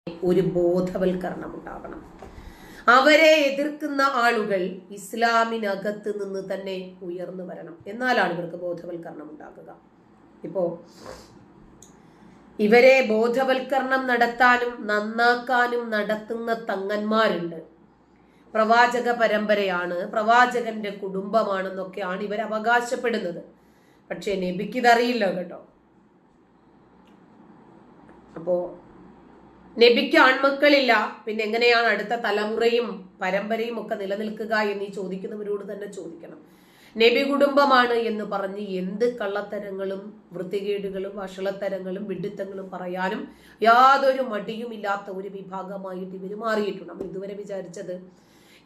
ഒരു ബോധവൽക്കരണം ഉണ്ടാകണം. അവരെ എതിർക്കുന്ന ആളുകൾ ഇസ്ലാമിനകത്ത് നിന്ന് തന്നെ ഉയർന്നു വരണം. എന്നാലാണ് ഇവർക്ക് ബോധവൽക്കരണം ഉണ്ടാകുക. ഇപ്പോ ഇവരെ ബോധവൽക്കരണം നടത്താനും നന്നാക്കാനും നടത്തുന്ന തങ്ങന്മാരുണ്ട്. പ്രവാചക പരമ്പരയാണ്, പ്രവാചകന്റെ കുടുംബമാണെന്നൊക്കെയാണ് ഇവർ അവകാശപ്പെടുന്നത്. പക്ഷെ നബിക്കിതറിയില്ല കേട്ടോ. അപ്പോ നബിക്ക് ആൺമക്കളില്ല, പിന്നെ എങ്ങനെയാണ് അടുത്ത തലമുറയും പരമ്പരയും ഒക്കെ നിലനിൽക്കുക എന്ന് ചോദിക്കുന്നവരോട് തന്നെ ചോദിക്കണം. നബി കുടുംബമാണ് എന്ന് പറഞ്ഞ് എന്ത് കള്ളത്തരങ്ങളും വൃത്തികേടുകളും വഷളത്തരങ്ങളും വിഡ്ഢിത്തങ്ങളും പറയാനും യാതൊരു മടിയുമില്ലാത്ത ഒരു വിഭാഗമായിട്ട് ഇവർ മാറിയിട്ടുണ്ട്. നമ്മൾ ഇതുവരെ വിചാരിച്ചത്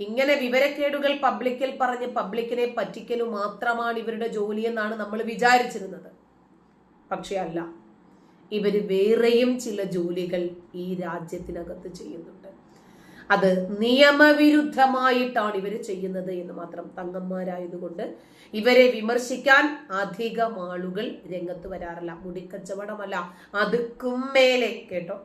ഇങ്ങനെ വിവരക്കേടുകൾ പബ്ലിക്കിൽ പറഞ്ഞ് പബ്ലിക്കിനെ പറ്റിക്കലും മാത്രമാണ് ഇവരുടെ ജോലി എന്നാണ് നമ്മൾ വിചാരിച്ചിരുന്നത്. പക്ഷെ അല്ല, ഇവര് വേറെയും ചില ജോലികൾ ഈ രാജ്യത്തിനകത്ത് ചെയ്യുന്നുണ്ട്. അത് നിയമവിരുദ്ധമായിട്ടാണ് ഇവര് ചെയ്യുന്നത് എന്ന് മാത്രം. തങ്ങന്മാരായതുകൊണ്ട് ഇവരെ വിമർശിക്കാൻ അധികം ആളുകൾ രംഗത്ത് വരാറില്ല. മുടിക്കച്ചവടമല്ല, അതുക്കും മേലെ കേട്ടോ.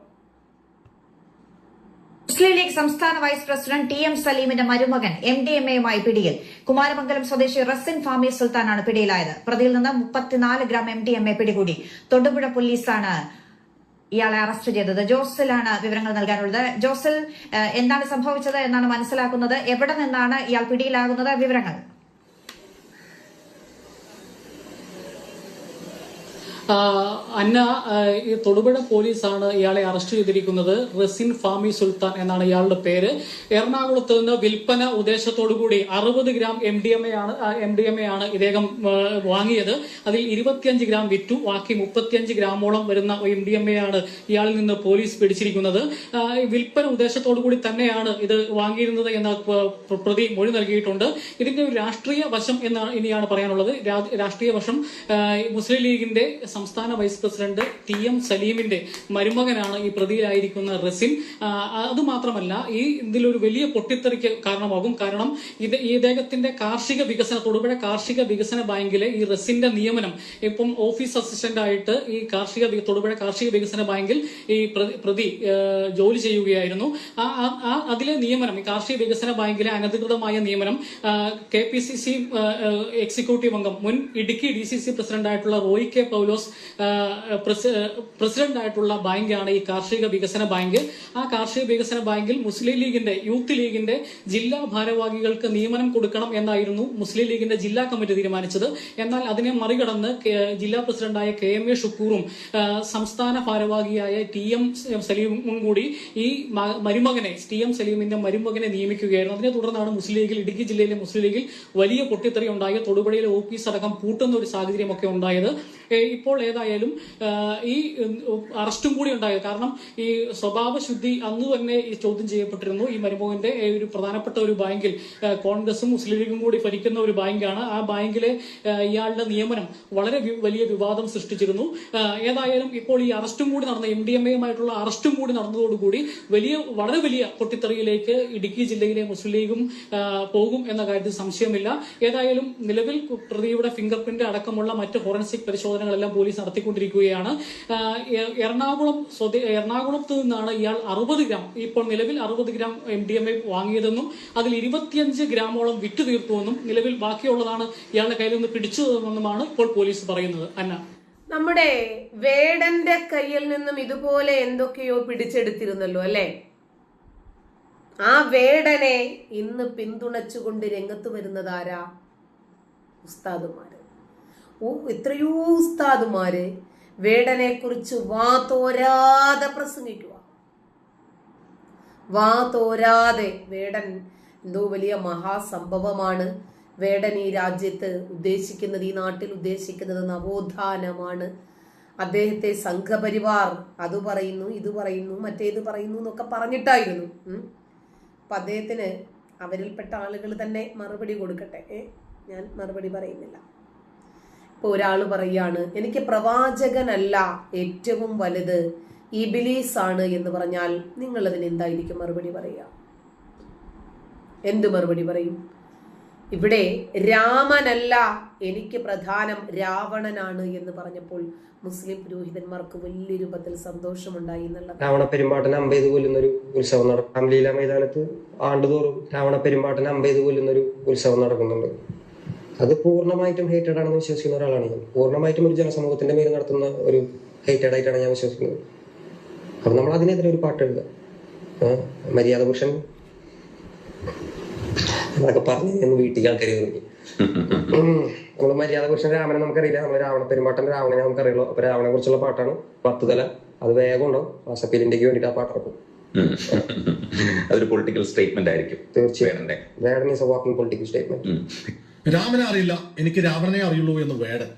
മുസ്ലിം ലീഗ് സംസ്ഥാന വൈസ് പ്രസിഡന്റ് TM സലീമിന്റെ മരുമകൻ MDMA-യുമായി പിടിയിൽ. കുമാരമംഗലം സ്വദേശി റസിൻ ഫാമി സുൽത്താനാണ് പിടിയിലായത്. പ്രതിയിൽ നിന്ന് 34 ഗ്രാം MDMA പിടികൂടി. തൊടുപുഴ പോലീസാണ് ഇയാളെ അറസ്റ്റ് ചെയ്തത്. ജോസലാണ് വിവരങ്ങൾ നൽകാനുള്ളത്. ജോസൽ, എന്താണ് സംഭവിച്ചത് എന്നാണ് മനസ്സിലാക്കുന്നത്? എവിടെ നിന്നാണ് ഇയാൾ പിടിയിലാകുന്നത്? വിവരങ്ങൾ. അന്ന, ഈ തൊടുപുഴ പോലീസാണ് ഇയാളെ അറസ്റ്റ് ചെയ്തിരിക്കുന്നത്. റസിൻ ഫാമി സുൽത്താൻ എന്നാണ് ഇയാളുടെ പേര്. എറണാകുളത്ത് നിന്ന് വിൽപ്പന ഉദ്ദേശത്തോടുകൂടി 60 ഗ്രാം MDMA ആണ് ഇദ്ദേഹം വാങ്ങിയത്. അതിൽ 25 ഗ്രാം വിറ്റു. ബാക്കി 35 ഗ്രാമോളം വരുന്ന MDMA ആണ് ഇയാളിൽ നിന്ന് പോലീസ് പിടിച്ചിരിക്കുന്നത്. വിൽപ്പന ഉദ്ദേശത്തോടുകൂടി തന്നെയാണ് ഇത് വാങ്ങിയിരുന്നത് എന്ന പ്രതി മൊഴി നൽകിയിട്ടുണ്ട്. ഇതിന്റെ ഒരു രാഷ്ട്രീയ വശം എന്നാണ് ഇനിയാണ് പറയാനുള്ളത്. രാഷ്ട്രീയ വശം, മുസ്ലിം ലീഗിന്റെ സംസ്ഥാന വൈസ് പ്രസിഡന്റ് TM സലീമിന്റെ മരുമകനാണ് ഈ പ്രതിയിലായിരിക്കുന്ന റസിൻ. അതുമാത്രമല്ല, ഈ ഇതിലൊരു വലിയ പൊട്ടിത്തെറിക്ക് കാരണമാകും. കാരണം ഇദ്ദേഹത്തിന്റെ തൊടുപുഴ കാർഷിക വികസന ബാങ്കിലെ ഈ റസിന്റെ നിയമനം ഇപ്പം ഓഫീസ് അസിസ്റ്റന്റ് ആയിട്ട് ഈ തൊടുപുഴ കാർഷിക വികസന ബാങ്കിൽ ഈ പ്രതി ജോലി ചെയ്യുകയായിരുന്നു. അതിലെ നിയമനം, ഈ കാർഷിക വികസന ബാങ്കിലെ അനധികൃതമായ നിയമനം KPCC എക്സിക്യൂട്ടീവ് അംഗം, മുൻ ഇടുക്കി DCC പ്രസിഡന്റ് ആയിട്ടുള്ള റോയി K പൗലോസ് പ്രസിഡന്റ് ആയിട്ടുള്ള ബാങ്കാണ് ഈ കാർഷിക വികസന ബാങ്ക്. ആ കാർഷിക വികസന ബാങ്കിൽ മുസ്ലിം ലീഗിന്റെ യൂത്ത് ലീഗിന്റെ ജില്ലാ ഭാരവാഹികൾക്ക് നിയമനം കൊടുക്കണം എന്നായിരുന്നു മുസ്ലിം ലീഗിന്റെ ജില്ലാ കമ്മിറ്റി തീരുമാനിച്ചത്. എന്നാൽ അതിനെ മറികടന്ന് ജില്ലാ പ്രസിഡന്റായ KMA ഷുക്കൂറും സംസ്ഥാന ഭാരവാഹിയായ TM സലീമും കൂടി ഈ TM സലീമിന്റെ മരുമകനെ നിയമിക്കുകയായിരുന്നു. അതിനെ തുടർന്നാണ് ഇടുക്കി ജില്ലയിലെ മുസ്ലിം ലീഗിൽ വലിയ പൊട്ടിത്തെറി ഉണ്ടായത്. തൊടുപുഴയിലെ ഓഫീസ് അടക്കം പൂട്ടുന്ന ഒരു സാഹചര്യമൊക്കെ ഉണ്ടായത്. ഇപ്പോൾ ഏതായാലും ഈ അറസ്റ്റും കൂടി ഉണ്ടായത്. കാരണം ഈ സ്വഭാവശുദ്ധി അന്ന് തന്നെ ചോദ്യം ചെയ്യപ്പെട്ടിരുന്നു. ഈ മരുമകന്റെ ഒരു പ്രധാനപ്പെട്ട ഒരു ബാങ്കിൽ, കോൺഗ്രസും മുസ്ലിം ലീഗും കൂടി ഭരിക്കുന്ന ഒരു ബാങ്കാണ്. ആ ബാങ്കിലെ ഇയാളുടെ നിയമനം വളരെ വലിയ വിവാദം സൃഷ്ടിച്ചിരുന്നു. ഏതായാലും ഇപ്പോൾ ഈ അറസ്റ്റും കൂടി നടന്ന MDMA-യുമായിട്ടുള്ള അറസ്റ്റും കൂടി നടന്നതോടുകൂടി വളരെ വലിയ പൊട്ടിത്തെറിയിലേക്ക് ഇടുക്കി ജില്ലയിലെ മുസ്ലിം ലീഗും പോകും എന്ന കാര്യത്തിൽ സംശയമില്ല. ഏതായാലും നിലവിൽ പ്രതിയുടെ ഫിംഗർ പ്രിന്റ് അടക്കമുള്ള മറ്റ് ഫോറൻസിക് പരിശോധനകളെല്ലാം പോലീസ് നടത്തിക്കൊണ്ടിരിക്കുകയാണ്. എറണാകുളത്ത് നിന്നാണ് ഇയാൾ 60 ഗ്രാം, ഇപ്പോൾ നിലവിൽ 60 ഗ്രാം MDMA വാങ്ങിയതെന്നും അതിൽ 25 ഗ്രാമോളം വിറ്റു തീർത്തുവെന്നും നിലവിൽ ബാക്കിയുള്ളതാണ് ഇയാളുടെ കയ്യിൽ നിന്ന് പിടിച്ചതെന്നുമാണ് ഇപ്പോൾ പോലീസ് പറയുന്നത്. അന്ന, നമ്മുടെ വേടന്റെ കയ്യിൽ നിന്നും ഇതുപോലെ എന്തൊക്കെയോ പിടിച്ചെടുത്തിരുന്നല്ലോ അല്ലെ? ആ വേടനെ ഇന്ന് പിന്തുണച്ചുകൊണ്ട് രംഗത്ത് വരുന്നതാരാ? ഉസ്താദുമാര്. എത്രയോ ഉസ്താദുമാര് വേടനെ കുറിച്ച് വാതോരാതെ പ്രസംഗിക്കുക. വാതോരാതെ വേടൻ എന്തോ വലിയ മഹാസംഭവമാണ്. വേടൻ ഈ രാജ്യത്ത് ഉദ്ദേശിക്കുന്നത്, ഈ നാട്ടിൽ ഉദ്ദേശിക്കുന്നത് നവോത്ഥാനമാണ്. അദ്ദേഹത്തെ സംഘപരിവാർ അത് പറയുന്നു, ഇത് പറയുന്നു, മറ്റേത് പറയുന്നു എന്നൊക്കെ പറഞ്ഞിട്ടായിരുന്നു. അപ്പൊ അദ്ദേഹത്തിന് അവരിൽപ്പെട്ട ആളുകൾ തന്നെ മറുപടി കൊടുക്കട്ടെ. ഞാൻ മറുപടി പറയുന്നില്ല. ഇപ്പൊ ഒരാള് പറയാണ്, എനിക്ക് പ്രവാചകനല്ല ഏറ്റവും വലുത്, ഇബ്ലീസ് ആണ് എന്ന് പറഞ്ഞാൽ നിങ്ങൾ അതിന് എന്തായിരിക്കും മറുപടി പറയുക? എന്ത് മറുപടി പറയും? ഇവിടെ രാമനല്ല എനിക്ക് പ്രധാനം രാവണനാണ് എന്ന് പറഞ്ഞപ്പോൾ മുസ്ലിം പുരോഹിതന്മാർക്ക് വലിയ രൂപത്തിൽ സന്തോഷമുണ്ടായി എന്നുള്ളത്. രാവണ പെരുമ്പാട്ടനെ അമ്പെയ്ത് കൊല്ലുന്നൊരു ഉത്സവം നടക്കും. രാംലീല മൈതാനത്ത് ആണ്ടുതോറും രാവണ പെരുമ്പാട്ടനെ അമ്പെയ്ത് കൊല്ലുന്നൊരു ഉത്സവം നടക്കുന്നുണ്ട്. അത് പൂർണ്ണമായിട്ടും ഹേറ്റഡ് ആണെന്ന് വിശ്വസിക്കുന്ന ഒരാളാണ് ഞാൻ. പൂർണ്ണമായിട്ടും ഒരു ജനസമൂഹത്തിന്റെ മേൽ നടത്തുന്ന ഒരു ഹേറ്റഡ് ആയിട്ടാണ് ഞാൻ വിശ്വസിക്കുന്നത്. അപ്പൊ നമ്മൾ അതിനെതിരെ ഒരു പാട്ട് എഴുതുക. മര്യാദ പുരുഷൻ അതൊക്കെ പറഞ്ഞു വീട്ടിൽ ആൾക്കാർ തോന്നി. നമ്മള് മര്യാദ പുരുഷൻ രാമനെ നമുക്കറിയില്ല. നമ്മള് രാവണ പെരുമാട്ടം രാവണനെ നമുക്കറിയുള്ളൂ. അപ്പൊ രാവണനെ കുറിച്ചുള്ള പാട്ടാണ് 10 തല. അത് വേഗം ഉണ്ടാവും. വാട്സപ്പിലേക്ക് വേണ്ടിട്ട് ആ പാട്ടിറക്കും. അതൊരു പൊളിറ്റിക്കൽ സ്റ്റേറ്റ്മെന്റ് ആയിരിക്കും. തീർച്ചയായും Vedan is a walking political statement. രാമനെ അറിയില്ല, എനിക്ക് രാവണനെ അറിയുള്ളൂ എന്ന് വേടൻ.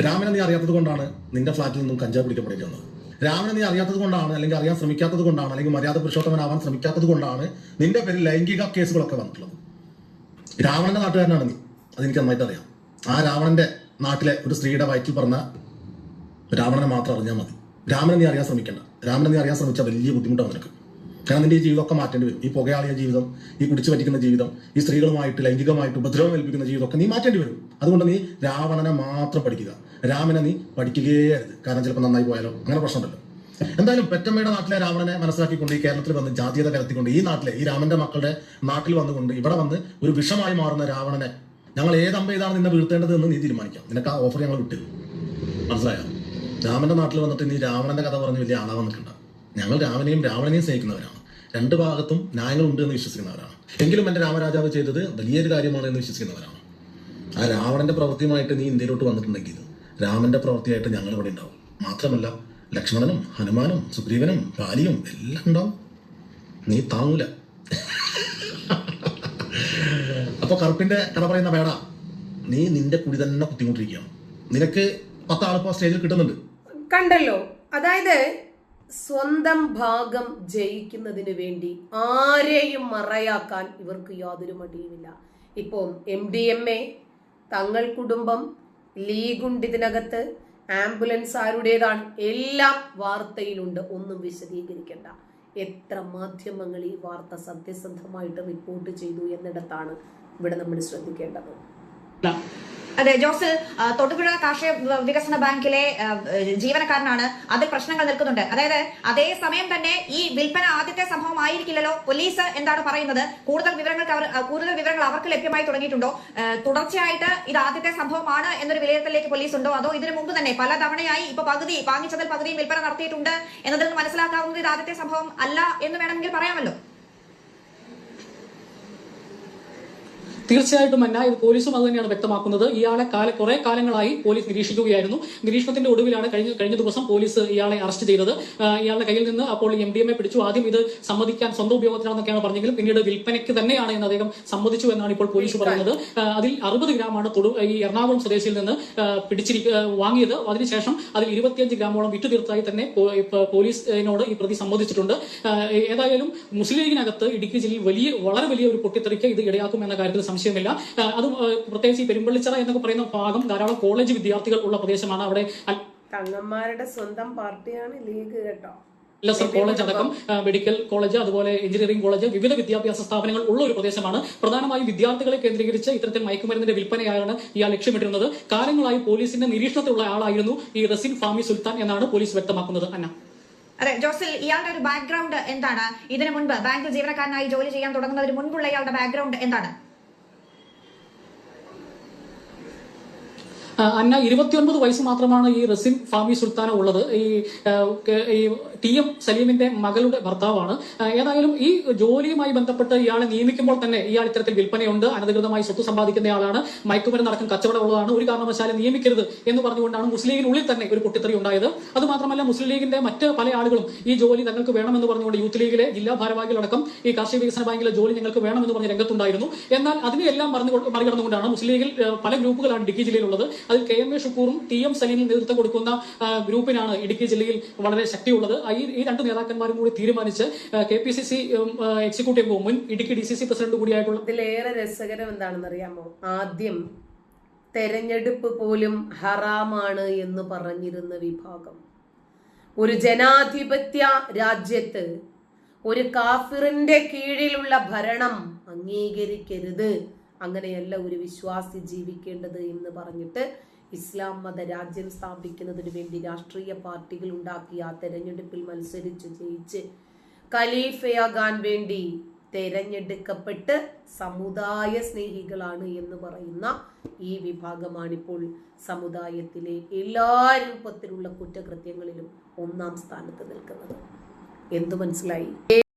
രാമനെ നീ അറിയാത്തത് കൊണ്ടാണ് നിന്റെ ഫ്ലാറ്റിൽ നിന്നും കഞ്ചാവ് പിടിക്കപ്പെടേണ്ടി വന്നത്. രാമനെ നീ അറിയാത്തത് കൊണ്ടാണ്, അല്ലെങ്കിൽ അറിയാൻ ശ്രമിക്കാത്തത് കൊണ്ടാണ്, അല്ലെങ്കിൽ മര്യാദ പുരുഷോത്തമനാവാൻ ശ്രമിക്കാത്തത് കൊണ്ടാണ് നിന്റെ പേരിൽ ലൈംഗിക കേസുകളൊക്കെ വന്നിട്ടുള്ളത്. രാവണന്റെ നാട്ടുകാരനാണ് നീ, അതെനിക്ക് നന്നായിട്ട് അറിയാം. ആ രാവണന്റെ നാട്ടിലെ ഒരു സ്ത്രീയുടെ വയറ്റിൽ പറഞ്ഞ രാവണനെ മാത്രം അറിഞ്ഞാൽ മതി. രാമനെ നീ അറിയാൻ ശ്രമിക്കേണ്ട. രാമനെ നീ അറിയാൻ ശ്രമിച്ചാൽ വലിയ ബുദ്ധിമുട്ടാണ് നിനക്ക്. കാരണം നിന്റെ ഈ ജീവിതമൊക്കെ മാറ്റേണ്ടി വരും. ഈ പുകയാളിയ ജീവിതം, ഈ കുടിച്ചു പറ്റിക്കുന്ന ജീവിതം, ഈ സ്ത്രീകളുമായിട്ട് ലൈംഗികമായിട്ട് ഉപദ്രവം ഏൽപ്പിക്കുന്ന ജീവിതമൊക്കെ നീ മാറ്റേണ്ടി വരും. അതുകൊണ്ട് നീ രാവണനെ മാത്രം പഠിക്കുക, രാമനെ നീ പഠിക്കുകയേ അരുത്. കാരണം ചിലപ്പോൾ നന്നായി പോയാലോ, അങ്ങനെ പ്രശ്നമുണ്ടല്ലോ. എന്തായാലും പെറ്റമ്മയുടെ നാട്ടിലെ രാവണനെ മനസ്സിലാക്കിക്കൊണ്ട് ഈ കേരളത്തിൽ വന്ന് ജാതീയത കലർത്തിക്കൊണ്ട് ഈ നാട്ടിലെ ഈ രാമന്റെ മക്കളുടെ നാട്ടിൽ വന്നുകൊണ്ട് ഇവിടെ വന്ന് ഒരു വിഷമായി മാറുന്ന രാവണനെ ഞങ്ങൾ ഏത് അമ്പെയ്താണ് നിന്നെ വീഴ്ത്തേണ്ടത് എന്ന് നീ തീരുമാനിക്കാം. നിനക്ക് ആ ഓഫർ ഞങ്ങൾ വിട്ടു. മനസ്സിലായോ? രാമന്റെ നാട്ടിൽ വന്നിട്ട് നീ രാവണന്റെ കഥ പറഞ്ഞ് വലിയ ആളാവാൻ നിൽക്കണ്ട. ഞങ്ങൾ രാവണനെയും സ്നേഹിക്കുന്നവരാണ്. രണ്ട് ഭാഗത്തും ന്യായങ്ങളുണ്ട് എന്ന് വിശ്വസിക്കുന്നവരാണ്. എങ്കിലും എൻ്റെ രാമരാജാവ് ചെയ്തത് വലിയൊരു കാര്യമാണ് എന്ന് വിശ്വസിക്കുന്നവരാണ്. ആ രാവണന്റെ പ്രവൃത്തിയുമായിട്ട് നീ ഇന്ത്യയിലോട്ട് വന്നിട്ടുണ്ടെങ്കിൽ രാമന്റെ പ്രവൃത്തിയായിട്ട് ഞങ്ങൾ ഇവിടെ ഉണ്ടാവും. മാത്രമല്ല ലക്ഷ്മണനും ഹനുമാനും സുഗ്രീവനും ബാലിയും എല്ലാം ഉണ്ടാവും. നീ താങ്ങൂല. അപ്പൊ കറുപ്പിന്റെ കഥ പറയുന്ന വേട, നീ നിന്റെ കുടി തന്നെ കുത്തിക്കൊണ്ടിരിക്കുകയാണ്. നിനക്ക് 10 ആളിപ്പോ സ്റ്റേജിൽ കിട്ടുന്നുണ്ട്. കണ്ടല്ലോ, അതായത് സ്വന്തം ഭാഗം ജയിക്കുന്നതിന് വേണ്ടി ആരെയും മറയാക്കാൻ ഇവർക്ക് യാതൊരു മടിയുമില്ല. ഇപ്പോൾ MDMA, തങ്ങൾ കുടുംബം, ലീഗുണ്ട് ഇതിനകത്ത്, ആംബുലൻസ് ആരുടേതാണ്, എല്ലാം വാർത്തയിലുണ്ട്. ഒന്നും വിശദീകരിക്കേണ്ട. എത്ര മാധ്യമങ്ങൾ ഈ വാർത്ത സത്യസന്ധമായിട്ട് റിപ്പോർട്ട് ചെയ്തു എന്നിടത്താണ് ഇവിടെ നമ്മൾ ശ്രദ്ധിക്കേണ്ടത്. അതെ ജോസിൽ, തൊടുപുഴ കാർഷിക വികസന ബാങ്കിലെ ജീവനക്കാരനാണ്. അതിൽ പ്രശ്നങ്ങൾ നിൽക്കുന്നുണ്ട്. അതായത് അതേ സമയം തന്നെ ഈ വിൽപ്പന ആദ്യത്തെ സംഭവം ആയിരിക്കില്ലല്ലോ. പോലീസ് എന്താണ് പറയുന്നത്? കൂടുതൽ വിവരങ്ങൾ അവർക്ക് ലഭ്യമായി തുടങ്ങിയിട്ടുണ്ടോ? തുടർച്ചയായിട്ട് ഇത് ആദ്യത്തെ സംഭവമാണ് എന്നൊരു വിലയിരുത്തലിലേക്ക് പോലീസ് ഉണ്ടോ? അതോ ഇതിനു മുമ്പ് തന്നെ പല തവണയായി ഇപ്പൊ പകുതി വാങ്ങിച്ചതിൽ പകുതിയും വിൽപ്പന നടത്തിയിട്ടുണ്ട് എന്നതിൽ നിന്ന് മനസ്സിലാക്കാവുന്നത് ഇത് ആദ്യത്തെ സംഭവം അല്ല എന്ന് വേണമെങ്കിൽ പറയാമല്ലോ. തീർച്ചയായിട്ടും അല്ല, ഇത് പോലീസും അത് തന്നെയാണ് വ്യക്തമാക്കുന്നത്. ഇയാളെ കുറെ കാലങ്ങളായി പോലീസ് നിരീക്ഷിക്കുകയായിരുന്നു. നിരീക്ഷണത്തിന്റെ ഒടുവിലാണ് കഴിഞ്ഞ ദിവസം പോലീസ് ഇയാളെ അറസ്റ്റ് ചെയ്തത്. ഇയാളുടെ കയ്യിൽ നിന്ന് അപ്പോൾ MDMA പിടിച്ചു. ആദ്യം ഇത് സമ്മതിക്കാൻ സ്വന്തം ഉപയോഗത്തിലാണെന്നൊക്കെയാണ് പറഞ്ഞെങ്കിലും പിന്നീട് വിൽപ്പനയ്ക്ക് തന്നെയാണ് എന്ന് അദ്ദേഹം സമ്മതിച്ചു എന്നാണ് ഇപ്പോൾ പോലീസ് പറയുന്നത്. അതിൽ 60 ഗ്രാമാണ് ഈ എറണാകുളം സ്വദേശിയിൽ നിന്ന് വാങ്ങിയത്. അതിനുശേഷം അതിൽ 25 ഗ്രാമോളം വിറ്റു തീർത്തായി തന്നെ പോലീസിനോട് ഈ പ്രതി സമ്മതിച്ചിട്ടുണ്ട്. ഏതായാലും മുസ്ലിം ലീഗിനകത്ത് ഇടുക്കി ജില്ലയിൽ വളരെ വലിയ ഒരു പൊട്ടിത്തെറിക്ക് ഇത് ഇടയാക്കും എന്ന കാര്യത്തിൽ സംശയമില്ല. അത് പ്രത്യേകിച്ച് ഈ പെരുമ്പള്ളിച്ചിറ എന്നൊക്കെ പറയുന്ന ഭാഗം ധാരാളം കോളേജ് വിദ്യാർത്ഥികൾ ഉള്ള പ്രദേശമാണ്. അവിടെ തങ്ങന്മാരുടെ സ്വന്തം പാർട്ടിയാണ് ലീഗ് കേട്ടോ. കോളേജ് അടക്കം മെഡിക്കൽ കോളേജ്, അതുപോലെ എഞ്ചിനീയറിംഗ് കോളേജ്, വിവിധ വിദ്യാഭ്യാസ സ്ഥാപനങ്ങൾ ഉള്ള ഒരു പ്രദേശമാണ്. പ്രധാനമായും വിദ്യാർത്ഥികളെ കേന്ദ്രീകരിച്ച് ഇത്തരത്തിൽ മയക്കുമരുന്നിന്റെ വിൽപ്പനയാണ് ഇയാൾ ലക്ഷ്യമിട്ടിരുന്നത്. കാലങ്ങളായി പോലീസിന്റെ നിരീക്ഷണത്തിലുള്ള ആളായിരുന്നു ഈ റസിൻ ഫാമി സുൽത്താൻ എന്നാണ് പോലീസ് വ്യക്തമാക്കുന്നത്. അന്ന, അതെ ജോസിൽ, ഇയാളുടെ ഒരു ബാക്ക്ഗ്രൗണ്ട് എന്താണ്? ഇതിനു മുൻപ് ബാങ്കിൽ ജീവനക്കാരനായി ജോലി ചെയ്യാൻ തുടങ്ങുന്നതിന് മുൻപുള്ള ഇയാളുടെ ബാക്ക്ഗ്രൗണ്ട് എന്താണ്? അന്ന, 29 വയസ്സ് മാത്രമാണ് ഈ റസിൻ ഫാമി സുൽത്താന ഉള്ളത്. ഈ TM സലീമിന്റെ മകളുടെ ഭർത്താവാണ്. ഏതായാലും ഈ ജോലിയുമായി ബന്ധപ്പെട്ട് ഇയാളെ നിയമിക്കുമ്പോൾ തന്നെ ഇയാൾ ഇത്തരത്തിൽ വിൽപ്പനയുണ്ട്, അനധികൃതമായി സ്വത്ത് സമ്പാദിക്കുന്നയാളാണ്, മയക്കുമരുന്ന് അടക്കം കച്ചവടമുള്ളതാണ്, ഒരു കാരണവശാലും നിയമിക്കരുത് എന്ന് പറഞ്ഞുകൊണ്ടാണ് മുസ്ലിം ലീഗിനുള്ളിൽ തന്നെ ഒരു പൊട്ടിത്തെറി ഉണ്ടായത്. അതുമാത്രമല്ല മുസ്ലിം ലീഗിന്റെ മറ്റ് പല ആളുകളും ഈ ജോലി തങ്ങൾക്ക് വേണമെന്ന് പറഞ്ഞുകൊണ്ട് യൂത്ത് ലീഗിലെ ജില്ലാ ഭാരവാഹികളടക്കം ഈ കാർഷിക വികസന ബാങ്കിലെ ജോലി ഞങ്ങൾക്ക് വേണമെന്ന് പറഞ്ഞ് രംഗത്തുണ്ടായിരുന്നു. എന്നാൽ അതിനെല്ലാം മറികടന്നുകൊണ്ടാണ് മുസ്ലിം ലീഗിൽ പല ഗ്രൂപ്പുകളാണ് ഇടുക്കി ജില്ലയിലുള്ളത്. അതിൽ KMA ഷുക്കൂറും TM സലീമിനും നേതൃത്വം കൊടുക്കുന്ന ഗ്രൂപ്പിനാണ് ഇടുക്കി ജില്ലയിൽ വളരെ ശക്തിയുള്ളത്. ഈ രണ്ട് നേതാക്കന്മാരും കൂടി തീരുമാനിച്ച് KPCC എക്സിക്യൂട്ടീവ് അംഗവും മുൻ ഇടുക്കി DCC പ്രസിഡന്റ് കൂടിയായിട്ടുള്ള ഇതിലേറെ രസകരം എന്താണെന്ന് അറിയാമോ? ആദ്യം തെരഞ്ഞെടുപ്പ് പോലും ഹറാമാണ് എന്ന് പറഞ്ഞിരുന്ന വിഭാഗം ഒരു ജനാധിപത്യ രാജ്യത്ത് ഒരു കാഫിറിന്റെ കീഴിലുള്ള ഭരണം അംഗീകരിക്കരുത്, അങ്ങനെയല്ല ഒരു വിശ്വാസി ജീവിക്കേണ്ടത് എന്ന് പറഞ്ഞിട്ട് ഇസ്ലാം മത രാജ്യം സ്ഥാപിക്കുന്നതിന് വേണ്ടി രാഷ്ട്രീയ പാർട്ടികൾ ഉണ്ടാക്കിയ ആ തെരഞ്ഞെടുപ്പിൽ മത്സരിച്ച് ജയിച്ച് ഖലീഫയാകാൻ വേണ്ടി തെരഞ്ഞെടുക്കപ്പെട്ട് സമുദായ സ്നേഹികളാണ് എന്ന് പറയുന്ന ഈ വിഭാഗമാണിപ്പോൾ സമുദായത്തിലെ എല്ലാ രൂപത്തിലുള്ള കുറ്റകൃത്യങ്ങളിലും ഒന്നാം സ്ഥാനത്ത് നിൽക്കുന്നത്. എന്തു മനസ്സിലായി?